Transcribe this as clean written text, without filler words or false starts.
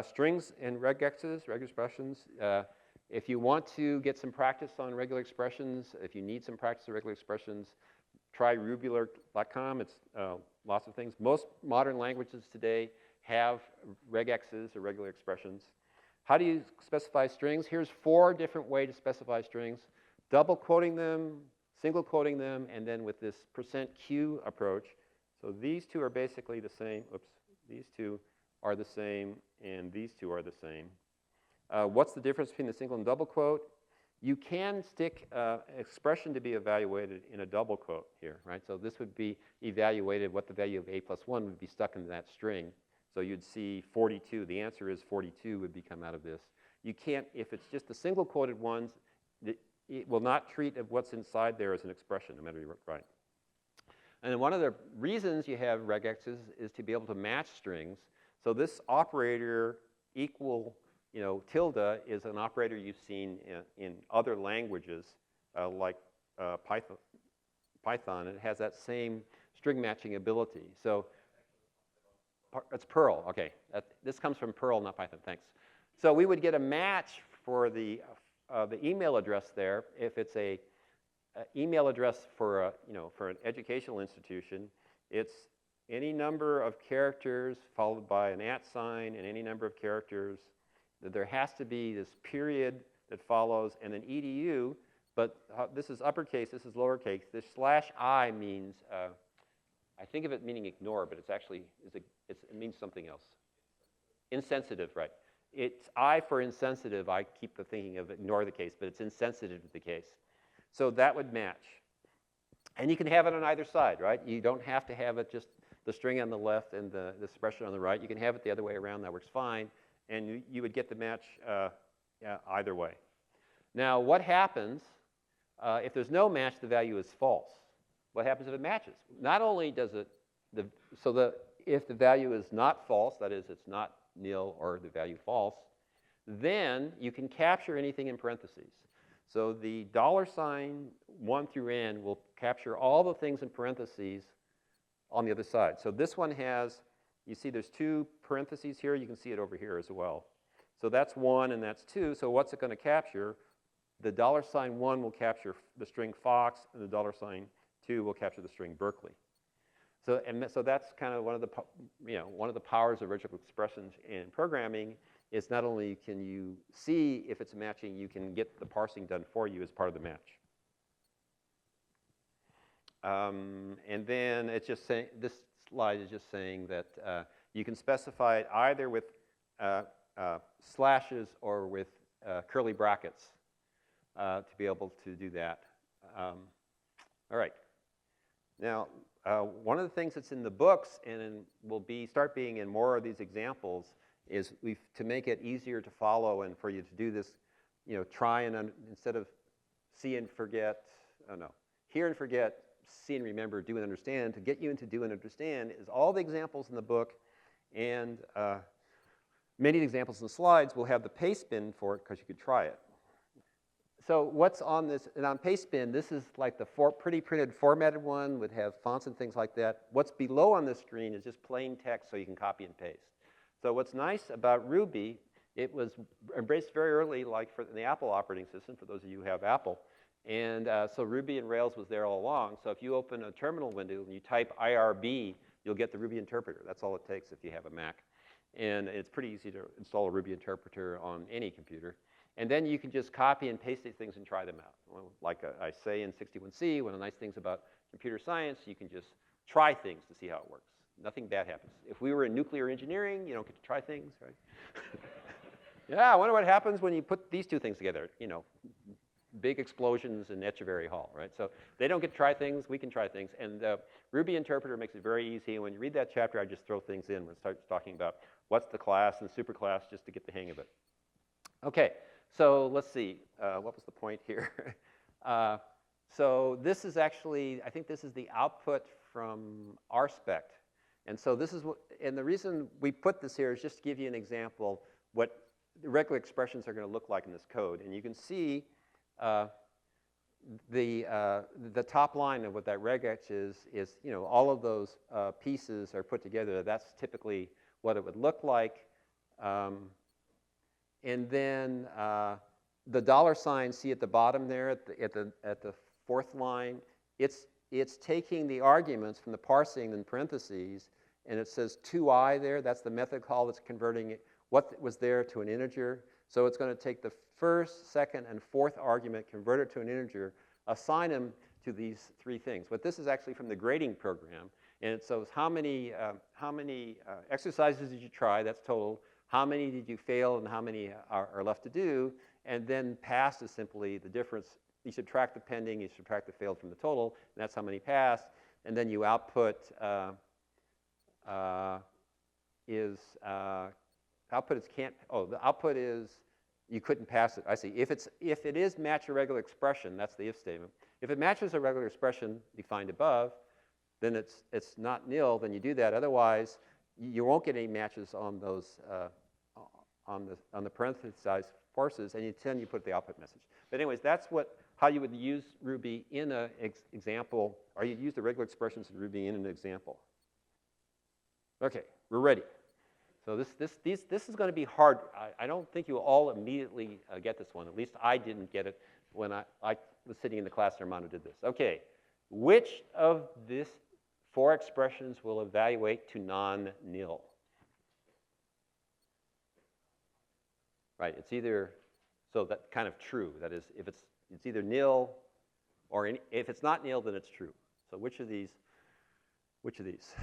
Strings and regexes, regular expressions. If you want to get some practice on regular expressions, if you need some practice on regular expressions, try rubular.com. It's lots of things. Most modern languages today have regexes or regular expressions. How do you specify strings? Here's 4 different ways to specify strings. Double quoting them, single quoting them, and then with this %q approach. So these 2 are basically the same. Oops, these 2 are the same, and these 2 are the same. What's the difference between the single and double quote? You can stick expression to be evaluated in a double quote here, right? So this would be evaluated what the value of a plus 1 would be stuck in that string. So you'd see 42. The answer is 42 would come out of this. You can't, if it's just the single quoted ones, it will not treat what's inside there as an expression, no matter what, right? And one of the reasons you have regexes is to be able to match strings. So this operator equal, tilde is an operator you've seen in other languages like Python. It has that same string matching ability. So it's Perl. Okay, this comes from Perl, not Python. Thanks. So we would get a match for the email address there if it's a email address for for an educational institution. It's any number of characters followed by an @ sign and any number of characters. There has to be this period that follows and an edu, but this is uppercase, this is lowercase. This /I means, I think of it meaning ignore, but it's actually, it means something else. Insensitive, right. It's I for insensitive. I keep thinking of ignore the case, but it's insensitive to the case. So that would match. And you can have it on either side, right? You don't have to have it just the string on the left and the expression on the right. You can have it the other way around. That works fine. And you would get the match either way. Now, what happens if there's no match, the value is false? What happens if it matches? Not only does it, if the value is not false, that is, it's not nil or the value false, then you can capture anything in parentheses. So the $1 through n will capture all the things in parentheses on the other side. So this one has, you see there's 2 parentheses here. You can see it over here as well. So that's 1 and that's 2. So what's it going to capture? The $1 will capture the string Fox, and the $2 will capture the string Berkeley. So that's kind of one of the powers of regular expressions in programming is not only can you see if it's matching, you can get the parsing done for you as part of the match. And then it's just saying, this slide is just saying that you can specify it either with slashes or with curly brackets to be able to do that. All right. Now, one of the things that's in the books and will start being in more of these examples is to make it easier to follow and for you to do this, try and instead of see and forget, hear and forget, see and remember, do and understand, to get you into do and understand is all the examples in the book, and many of the examples in the slides will have the paste bin for it because you could try it. So what's on this, and on Pastebin, this is like the pretty printed formatted one, would have fonts and things like that. What's below on this screen is just plain text so you can copy and paste. So what's nice about Ruby, it was embraced very early, like for the Apple operating system, for those of you who have Apple. And so Ruby and Rails was there all along. So if you open a terminal window and you type IRB, you'll get the Ruby interpreter. That's all it takes if you have a Mac. And it's pretty easy to install a Ruby interpreter on any computer. And then you can just copy and paste these things and try them out. Well, like I say in 61C, one of the nice things about computer science, you can just try things to see how it works. Nothing bad happens. If we were in nuclear engineering, you don't get to try things, right? Yeah, I wonder what happens when you put these 2 things together. Big explosions in Echeverry Hall, right? So they don't get to try things, we can try things. And Ruby interpreter makes it very easy. And when you read that chapter, I just throw things in when it starts talking about what's the class and the superclass just to get the hang of it. Okay. So let's see, what was the point here? So this is actually, I think this is the output from RSpec. And so this is what, and the reason we put this here is just to give you an example what the regular expressions are going to look like in this code. And you can see the top line of what that regex is all of those pieces are put together. That's typically what it would look like. And then the $ see at the bottom there at the fourth line, it's taking the arguments from the parsing in parentheses, and it says 2i there. That's the method call that's converting what was there to an integer. So it's going to take the first, second, and fourth argument, convert it to an integer, assign them to these three things. But this is actually from the grading program, and it shows how many exercises did you try, that's total, how many did you fail, and how many are left to do, and then passed is simply the difference. You subtract the pending, you subtract the failed from the total, and that's how many passed, and then you output the output is you couldn't pass it. I see. If it is match a regular expression, that's the if statement. If it matches a regular expression defined above, then it's not nil. Then you do that. Otherwise, you won't get any matches on those on the parenthesized forces, and you put the output message. But anyways, that's how you would use Ruby in an example, or you'd use the regular expressions in Ruby in an example. Okay, we're ready. So this is going to be hard. I don't think you'll all immediately get this one. At least I didn't get it when I was sitting in the class and Armando did this. Okay, which of these four expressions will evaluate to non-nil? Right, it's either, so that kind of true. That is, if it's either nil, or if it's not nil, then it's true. So which of these? Which of these?